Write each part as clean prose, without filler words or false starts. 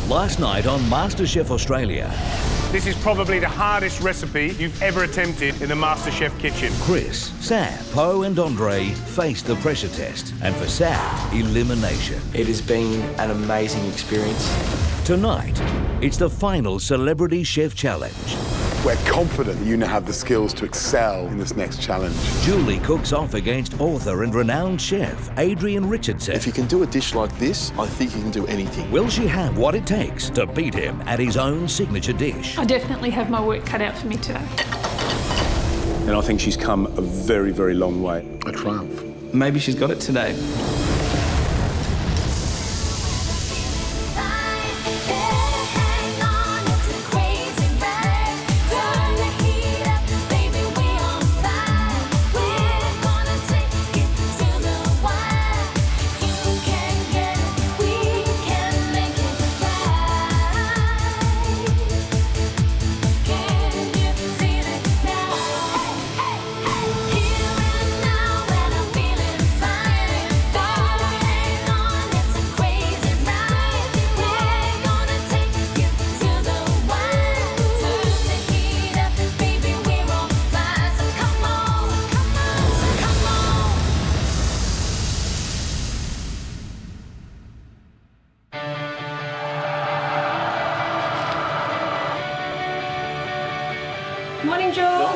Last night on MasterChef Australia, This is probably the hardest recipe you've ever attempted in the MasterChef kitchen. Chris, Sam, Poe and Andre faced the pressure test, and for Sam, elimination. It has been an amazing experience. Tonight, it's the final Celebrity Chef Challenge. We're confident that you now have the skills to excel in this next challenge. Julie cooks off against author and renowned chef Adrian Richardson. If you can do a dish like this, I think you can do anything. Will she have what it takes to beat him at his own signature dish? I definitely have my work cut out for me today. And I think she's come a very, very long way. A triumph. Maybe she's got it today. Morning, Joel.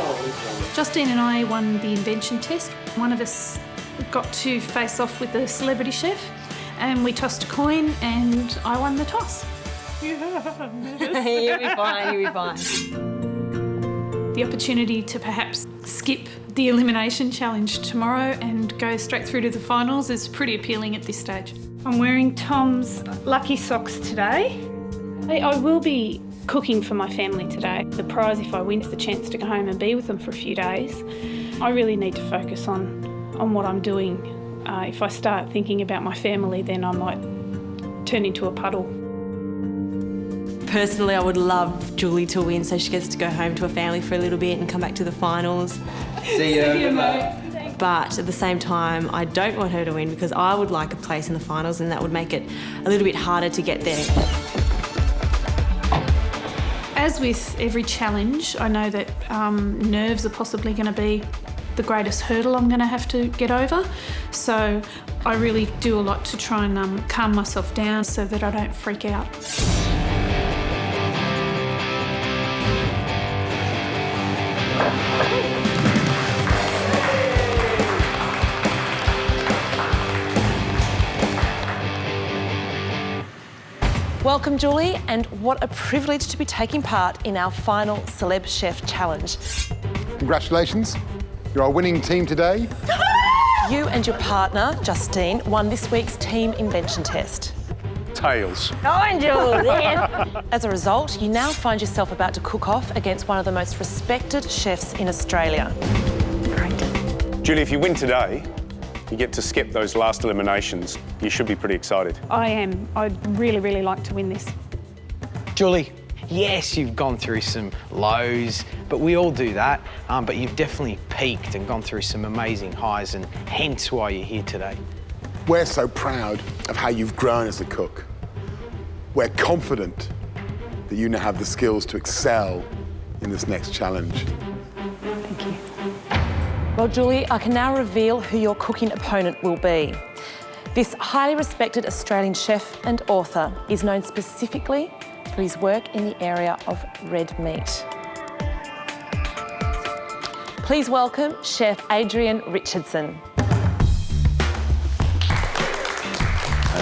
Justine and I won the invention test. One of us got to face off with the celebrity chef, and we tossed a coin, and I won the toss. You'll be fine, you'll be fine. The opportunity to perhaps skip the elimination challenge tomorrow and go straight through to the finals is pretty appealing at this stage. I'm wearing Tom's lucky socks today. I will be cooking for my family today. The prize, if I win, is the chance to go home and be with them for a few days. I really need to focus on what I'm doing. If I start thinking about my family, then I might turn into a puddle. Personally, I would love Julie to win so she gets to go home to her family for a little bit and come back to the finals. See you, mate. But at the same time, I don't want her to win because I would like a place in the finals, and that would make it a little bit harder to get there. As with every challenge, I know that nerves are possibly going to be the greatest hurdle I'm going to have to get over. So I really do a lot to try and calm myself down so that I don't freak out. Welcome, Julie, and what a privilege to be taking part in our final Celeb Chef Challenge. Congratulations. You're our winning team today. You and your partner, Justine, won this week's team invention test. Tails. As a result, you now find yourself about to cook off against one of the most respected chefs in Australia. Great. Julie, if you win today, you get to skip those last eliminations. You should be pretty excited. I am. I'd really, really like to win this. Julie, yes, you've gone through some lows, but we all do that. But you've definitely peaked and gone through some amazing highs, and hence why you're here today. We're so proud of how you've grown as a cook. We're confident that you now have the skills to excel in this next challenge. Thank you. Well, Julie, I can now reveal who your cooking opponent will be. This highly respected Australian chef and author is known specifically for his work in the area of red meat. Please welcome Chef Adrian Richardson.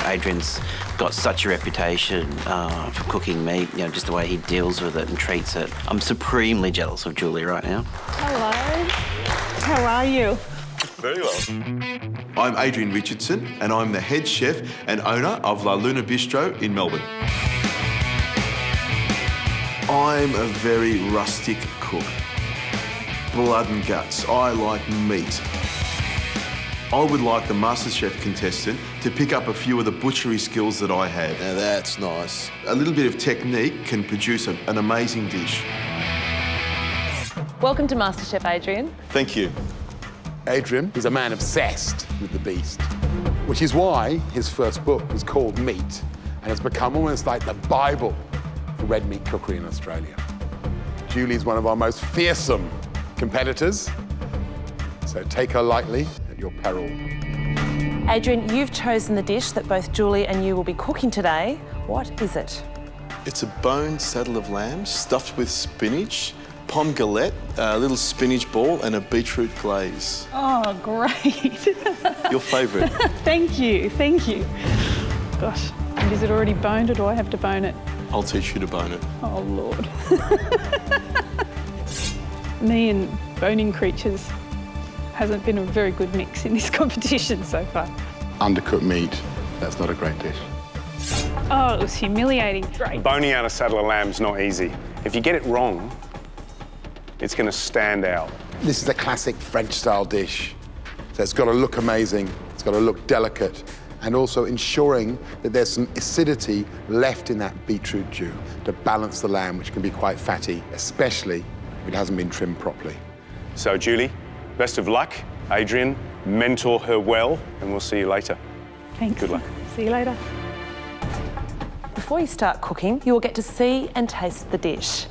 Adrian's got such a reputation for cooking meat, you know, just the way he deals with it and treats it. I'm supremely jealous of Julie right now. Hello. How are you? Very well. I'm Adrian Richardson, and I'm the head chef and owner of La Luna Bistro in Melbourne. I'm a very rustic cook. Blood and guts. I like meat. I would like the MasterChef contestant to pick up a few of the butchery skills that I have. Now that's nice. A little bit of technique can produce an amazing dish. Welcome to MasterChef, Adrian. Thank you. Adrian is a man obsessed with the beast, which is why his first book was called Meat, and has become almost like the Bible for red meat cookery in Australia. Julie's one of our most fearsome competitors, so take her lightly at your peril. Adrian, you've chosen the dish that both Julie and you will be cooking today. What is it? It's a boned saddle of lamb stuffed with spinach, pomme galette, a little spinach ball and a beetroot glaze. Oh, great. Your favourite? Thank you, thank you. Gosh, and is it already boned or do I have to bone it? I'll teach you to bone it. Oh, Lord. Me and boning creatures hasn't been a very good mix in this competition so far. Undercooked meat, that's not a great dish. Oh, it was humiliating. Great. Boning out a saddle of lamb is not easy. If you get it wrong, it's going to stand out. This is a classic French-style dish. So it's got to look amazing, it's got to look delicate, and also ensuring that there's some acidity left in that beetroot jus to balance the lamb, which can be quite fatty, especially if it hasn't been trimmed properly. So, Julie, best of luck. Adrian, mentor her well, and we'll see you later. Thanks. Good luck. See you later. Before you start cooking, you will get to see and taste the dish.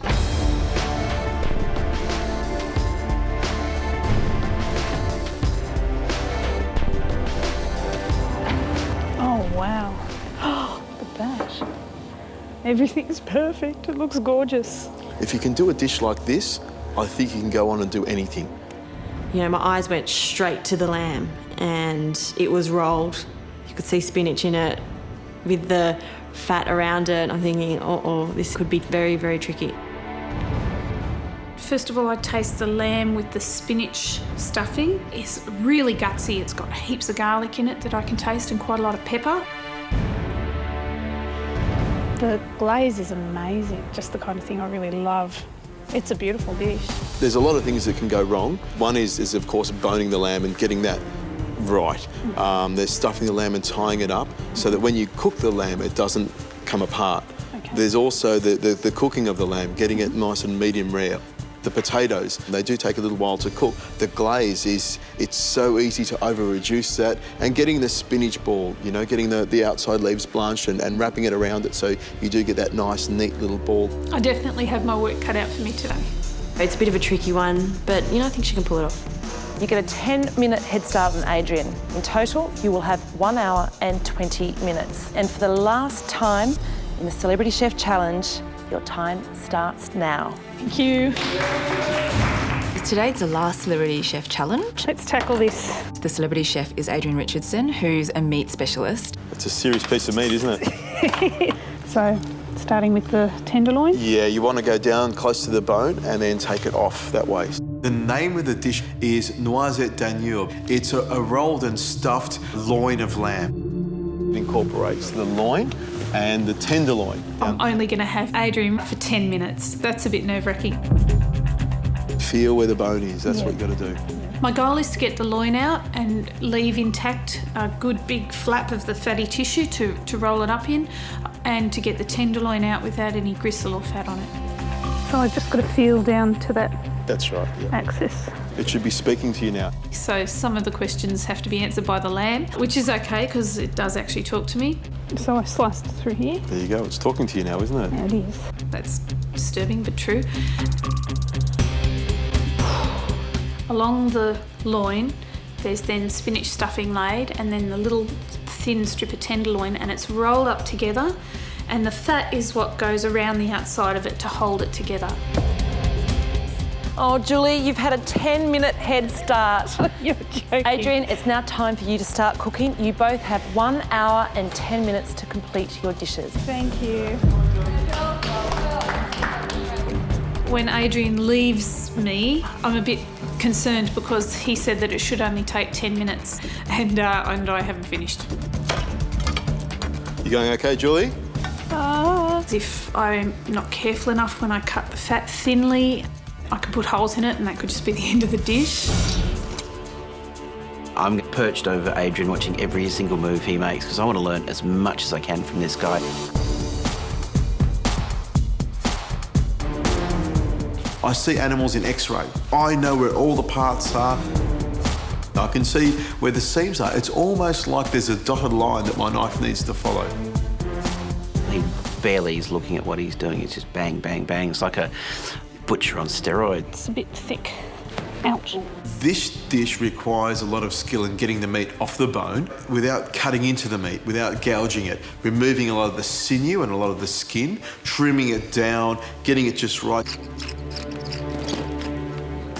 Oh, wow. Oh, look at that. Everything's perfect. It looks gorgeous. If you can do a dish like this, I think you can go on and do anything. You know, my eyes went straight to the lamb and it was rolled. You could see spinach in it with the fat around it. I'm thinking, oh, this could be very, very tricky. First of all, I taste the lamb with the spinach stuffing. It's really gutsy. It's got heaps of garlic in it that I can taste and quite a lot of pepper. The glaze is amazing, just the kind of thing I really love. It's a beautiful dish. There's a lot of things that can go wrong. One is of course, boning the lamb and getting that right. There's stuffing the lamb and tying it up so that when you cook the lamb, it doesn't come apart. Okay. There's also the cooking of the lamb, getting it nice and medium rare. The potatoes, they do take a little while to cook. The glaze it's so easy to over-reduce that. And getting the spinach ball, you know, getting the outside leaves blanched and wrapping it around it so you do get that nice, neat little ball. I definitely have my work cut out for me today. It's a bit of a tricky one, but, you know, I think she can pull it off. You get a 10-minute head start on Adrian. In total, you will have 1 hour and 20 minutes. And for the last time in the Celebrity Chef Challenge, your time starts now. Thank you. Today's the last Celebrity Chef Challenge. Let's tackle this. The Celebrity Chef is Adrian Richardson, who's a meat specialist. It's a serious piece of meat, isn't it? So, starting with the tenderloin. Yeah, you want to go down close to the bone and then take it off that way. The name of the dish is noisette d'agneau. It's a rolled and stuffed loin of lamb. It incorporates the loin and the tenderloin. I'm only going to have Adrian for 10 minutes. That's a bit nerve-wracking. Feel where the bone is, that's what you got to do. My goal is to get the loin out and leave intact a good big flap of the fatty tissue to roll it up in, and to get the tenderloin out without any gristle or fat on it. So I've just got to feel down to that That's right, yeah. axis. It should be speaking to you now. So some of the questions have to be answered by the lamb, which is okay because it does actually talk to me. So I sliced it through here. There you go, it's talking to you now, isn't it? Yeah, it is. That's disturbing but true. Along the loin, there's then spinach stuffing laid and then the little thin strip of tenderloin, and it's rolled up together, and the fat is what goes around the outside of it to hold it together. Oh, Julie, you've had a 10-minute head start. You're joking. Adrian, it's now time for you to start cooking. You both have 1 hour and 10 minutes to complete your dishes. Thank you. When Adrian leaves me, I'm a bit concerned because he said that it should only take 10 minutes and I haven't finished. You going okay, Julie? If I'm not careful enough when I cut the fat thinly, I could put holes in it and that could just be the end of the dish. I'm perched over Adrian watching every single move he makes because I want to learn as much as I can from this guy. I see animals in X-ray. I know where all the parts are. I can see where the seams are. It's almost like there's a dotted line that my knife needs to follow. barely is looking at what he's doing. It's just bang, bang, bang. It's like a butcher on steroids. It's a bit thick. Ouch. This dish requires a lot of skill in getting the meat off the bone without cutting into the meat, without gouging it, removing a lot of the sinew and a lot of the skin, trimming it down, getting it just right.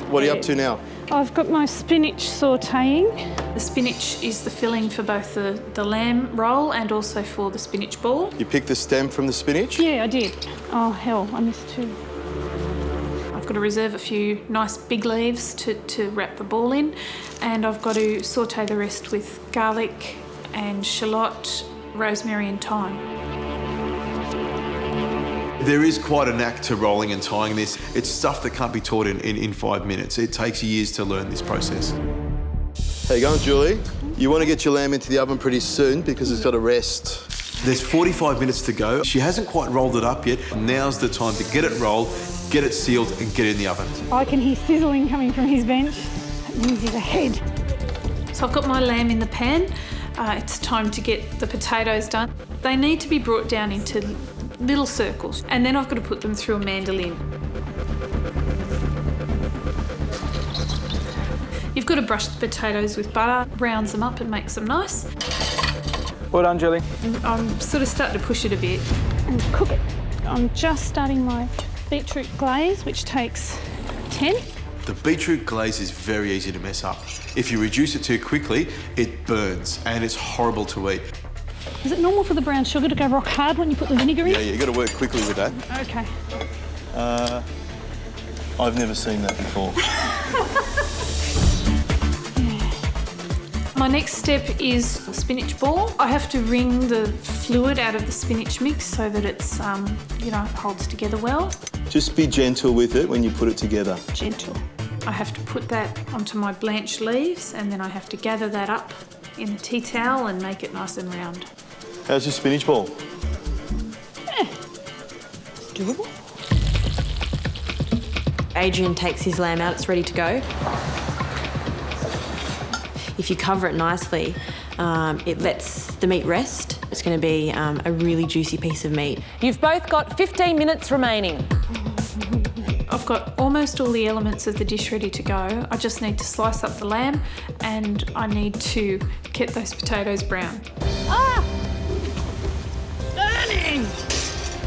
What are you up to now? I've got my spinach sautéing. The spinach is the filling for both the lamb roll and also for the spinach ball. You picked the stem from the spinach? Yeah, I did. Oh, hell, I missed two. I've got to reserve a few nice big leaves to wrap the ball in, and I've got to sauté the rest with garlic and shallot, rosemary and thyme. There is quite a knack to rolling and tying this. It's stuff that can't be taught in 5 minutes. It takes years to learn this process. How you going, Julie? You want to get your lamb into the oven pretty soon because it's got to rest. There's 45 minutes to go. She hasn't quite rolled it up yet. Now's the time to get it rolled, get it sealed and get it in the oven. I can hear sizzling coming from his bench. That means he's ahead. So I've got my lamb in the pan. It's time to get the potatoes done. They need to be brought down into little circles, and then I've got to put them through a mandolin. You've got to brush the potatoes with butter, browns them up and makes them nice. Well done, Julie. I'm sort of starting to push it a bit and cook it. I'm just starting my beetroot glaze, which takes 10. The beetroot glaze is very easy to mess up. If you reduce it too quickly, it burns and it's horrible to eat. Is it normal for the brown sugar to go rock hard when you put the vinegar in? Yeah, you got to work quickly with that. Okay. I've never seen that before. My next step is spinach ball. I have to wring the fluid out of the spinach mix so that it's, it holds together well. Just be gentle with it when you put it together. Gentle. I have to put that onto my blanched leaves, and then I have to gather that up in a tea towel and make it nice and round. How's your spinach ball? Doable. Adrian takes his lamb out, it's ready to go. If you cover it nicely, it lets the meat rest. It's going to be a really juicy piece of meat. You've both got 15 minutes remaining. I've got almost all the elements of the dish ready to go. I just need to slice up the lamb and I need to get those potatoes brown. Ah! Burning!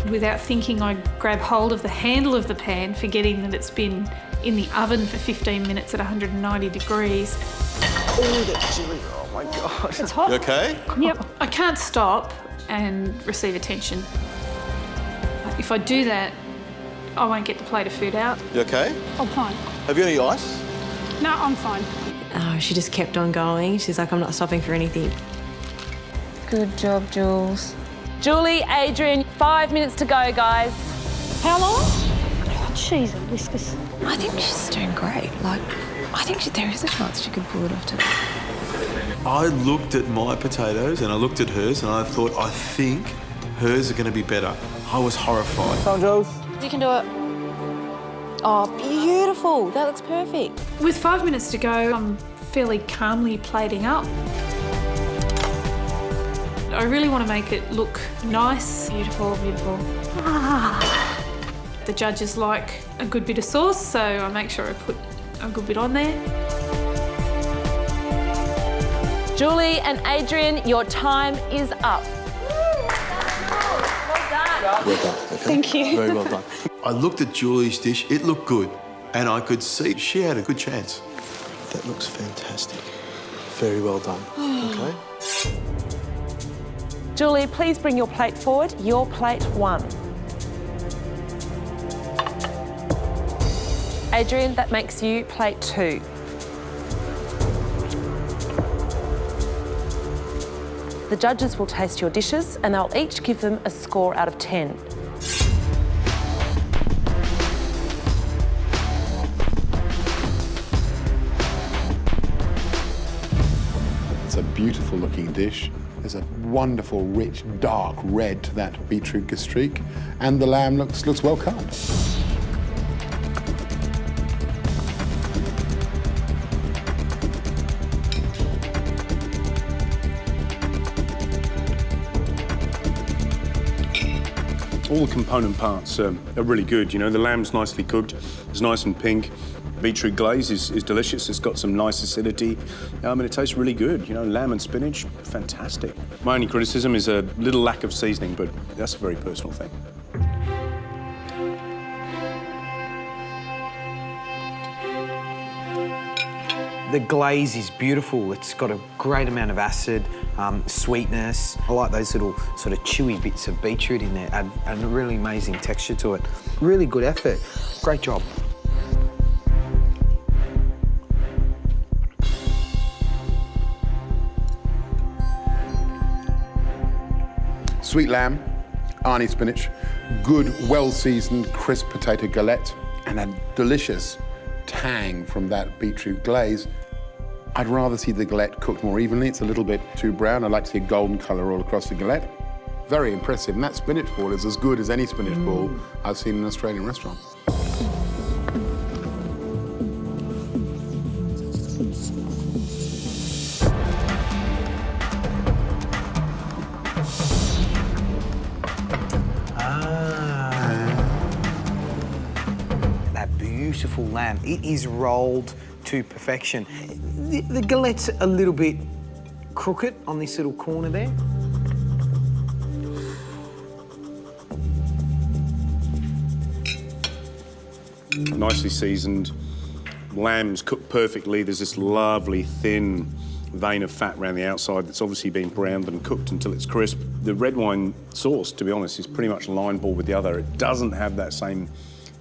Without thinking, I grab hold of the handle of the pan, forgetting that it's been in the oven for 15 minutes at 190 degrees. Oh, that's chilly. Oh my God. It's hot. You okay? Yep. I can't stop and receive attention. If I do that, I won't get the plate of food out. You okay? I'm fine. Have you got any ice? No, I'm fine. Oh, she just kept on going. She's like, I'm not stopping for anything. Good job, Jules. Julie, Adrian, 5 minutes to go, guys. How long? Oh, jeez, whiskas. I think she's doing great. I think there is a chance she could pull it off today. I looked at my potatoes and I looked at hers and I thought, I think hers are going to be better. I was horrified. Come on, Jules. You can do it. Oh, beautiful. That looks perfect. With 5 minutes to go, I'm fairly calmly plating up. I really want to make it look nice. Beautiful, beautiful. The judges like a good bit of sauce, so I make sure I put a good bit on there. Julie and Adrian, your time is up. Well done. Okay. Thank you. Very well done. I looked at Julie's dish, it looked good, and I could see she had a good chance. That looks fantastic. Very well done. Okay. Julie, please bring your plate forward. Your plate 1. Adrian, that makes you plate 2. The judges will taste your dishes and they'll each give them a score out of 10. It's a beautiful looking dish. There's a wonderful, rich, dark red to that beetroot gastrique, and the lamb looks well cut. All the component parts are really good. You know, the lamb's nicely cooked. It's nice and pink. Beetroot glaze is delicious. It's got some nice acidity. And it tastes really good. You know, lamb and spinach, fantastic. My only criticism is a little lack of seasoning, but that's a very personal thing. The glaze is beautiful. It's got a great amount of acid, sweetness. I like those little sort of chewy bits of beetroot in there, add a really amazing texture to it. Really good effort. Great job. Sweet lamb, Arnie spinach, good, well-seasoned, crisp potato galette, and a delicious tang from that beetroot glaze. I'd rather see the galette cooked more evenly. It's a little bit too brown. I'd like to see a golden colour all across the galette. Very impressive. And that spinach ball is as good as any spinach ball I've seen in an Australian restaurant. That beautiful lamb. It is rolled to perfection. The galette's a little bit crooked on this little corner there. Nicely seasoned. Lamb's cooked perfectly. There's this lovely thin vein of fat around the outside that's obviously been browned and cooked until it's crisp. The red wine sauce, to be honest, is pretty much line ball with the other. It doesn't have that same,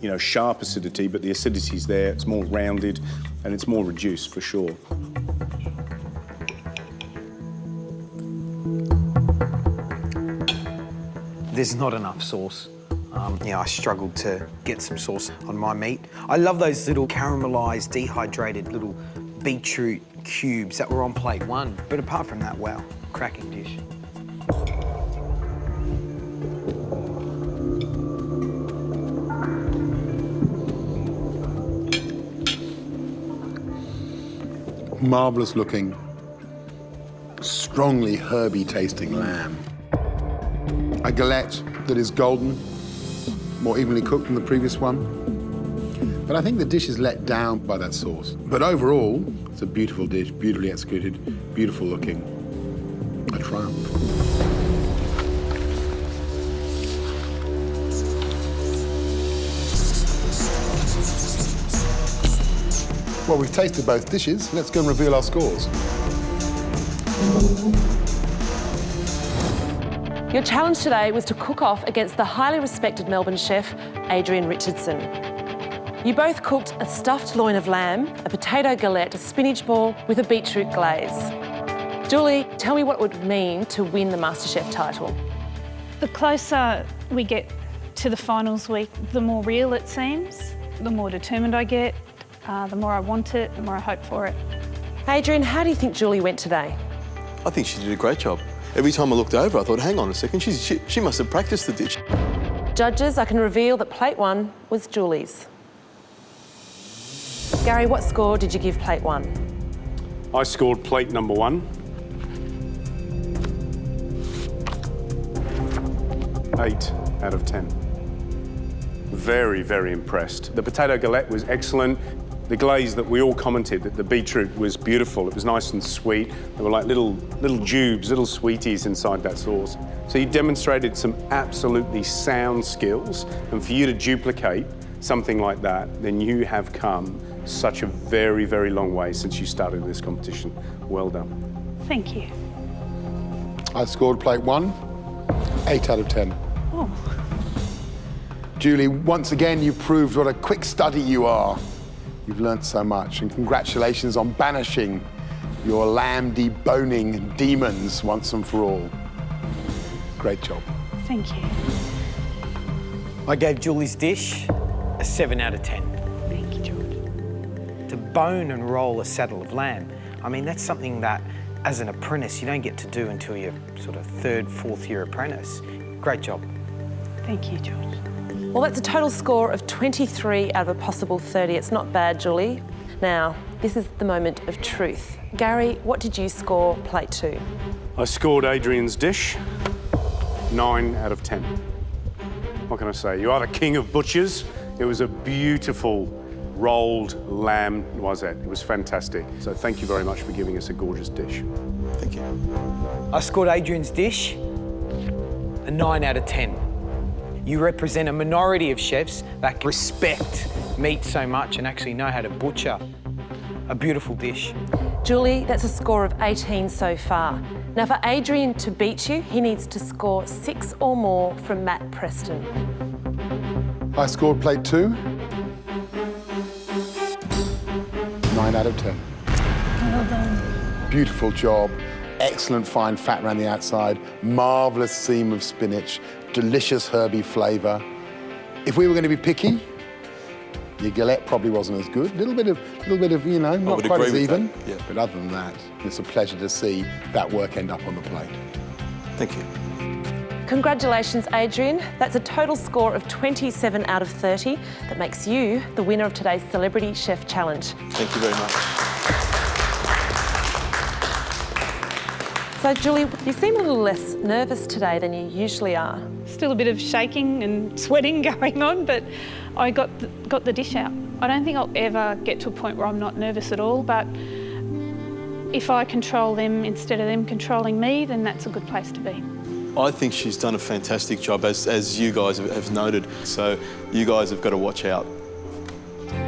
you know, sharp acidity, but the acidity's there. It's more rounded and it's more reduced for sure. There's not enough sauce. I struggled to get some sauce on my meat. I love those little caramelised, dehydrated little beetroot cubes that were on plate one. But apart from that, wow, cracking dish. Marvellous looking, strongly herby tasting lamb. A galette that is golden, more evenly cooked than the previous one. But I think the dish is let down by that sauce. But overall, it's a beautiful dish, beautifully executed, beautiful looking. A triumph. Well, we've tasted both dishes. Let's go and reveal our scores. Your challenge today was to cook off against the highly respected Melbourne chef, Adrian Richardson. You both cooked a stuffed loin of lamb, a potato galette, a spinach ball with a beetroot glaze. Julie, tell me what it would mean to win the MasterChef title. The closer we get to the finals week, the more real it seems, the more determined I get, the more I want it, the more I hope for it. Adrian, how do you think Julie went today? I think she did a great job. Every time I looked over, I thought, hang on a second, she must have practiced the dish. Judges, I can reveal that plate one was Julie's. Gary, what score did you give plate one? I scored plate number 1. 8 out of 10. Very, very impressed. The potato galette was excellent. The glaze that we all commented that the beetroot was beautiful. It was nice and sweet. There were like little jubes, little sweeties inside that sauce. So you demonstrated some absolutely sound skills. And for you to duplicate something like that, then you have come such a very, very long way since you started this competition. Well done. Thank you. I scored plate 1, 8 out of 10. Oh. Julie, once again, you proved what a quick study you are. You've learned so much, and congratulations on banishing your lamb deboning demons once and for all. Great job. Thank you. I gave Julie's dish a 7 out of 10. Thank you, George. To bone and roll a saddle of lamb, I mean, that's something that, as an apprentice, you don't get to do until you're sort of 3rd, 4th year apprentice. Great job. Thank you, George. Well, that's a total score of 23 out of a possible 30. It's not bad, Julie. Now, this is the moment of truth. Gary, what did you score plate 2? I scored Adrian's dish 9 out of 10. what can I say? You are the king of butchers. It was a beautiful rolled lamb, was it? It was fantastic. So thank you very much for giving us a gorgeous dish. Thank you. I scored Adrian's dish a 9 out of 10. You represent a minority of chefs that respect meat so much and actually know how to butcher a beautiful dish. Julie, that's a score of 18 so far. Now for Adrian to beat you, he needs to score 6 or more from Matt Preston. I scored plate 2. 9 out of 10. Well done. Beautiful job. Excellent fine fat around the outside. Marvellous seam of spinach. Delicious herby flavour. If we were going to be picky, your galette probably wasn't as good. A little bit of, you know, not quite as even. Yeah. But other than that, it's a pleasure to see that work end up on the plate. Thank you. Congratulations, Adrian. That's a total score of 27 out of 30. That makes you the winner of today's Celebrity Chef Challenge. Thank you very much. So, Julie, you seem a little less nervous today than you usually are. Still a bit of shaking and sweating going on, but I got the dish out. I don't think I'll ever get to a point where I'm not nervous at all, but if I control them instead of them controlling me, then that's a good place to be. I think she's done a fantastic job, as you guys have noted. So you guys have got to watch out.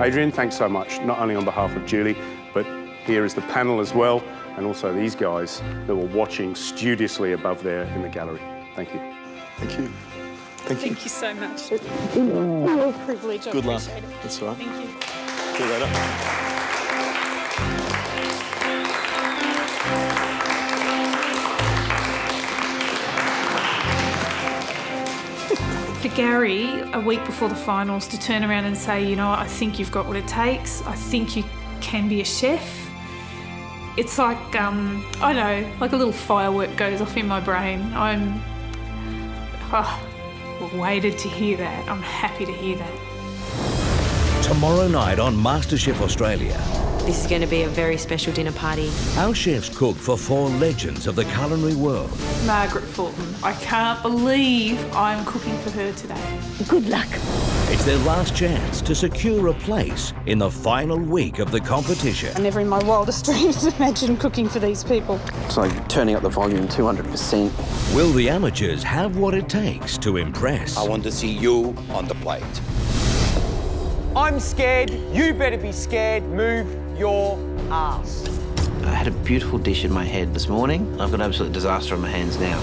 Adrian, thanks so much, not only on behalf of Julie, but here is the panel as well, and also these guys that were watching studiously above there in the gallery. Thank you. Thank you. Thank you. Thank you so much. Real privilege. Good luck. Appreciate it. That's all right. Thank you. See you later. For Gary, a week before the finals, to turn around and say, you know, I think you've got what it takes. I think you can be a chef. It's like, I know, like a little firework goes off in my brain. I'm waited to hear that. I'm happy to hear that. Tomorrow night on MasterChef Australia. This is going to be a very special dinner party. Our chefs cook for 4 legends of the culinary world. Margaret Fulton, I can't believe I'm cooking for her today. Good luck. It's their last chance to secure a place in the final week of the competition. I never in my wildest dreams imagined cooking for these people. It's like turning up the volume 200%. Will the amateurs have what it takes to impress? I want to see you on the plate. I'm scared, you better be scared, move your ass. I had a beautiful dish in my head this morning. I've got an absolute disaster on my hands now.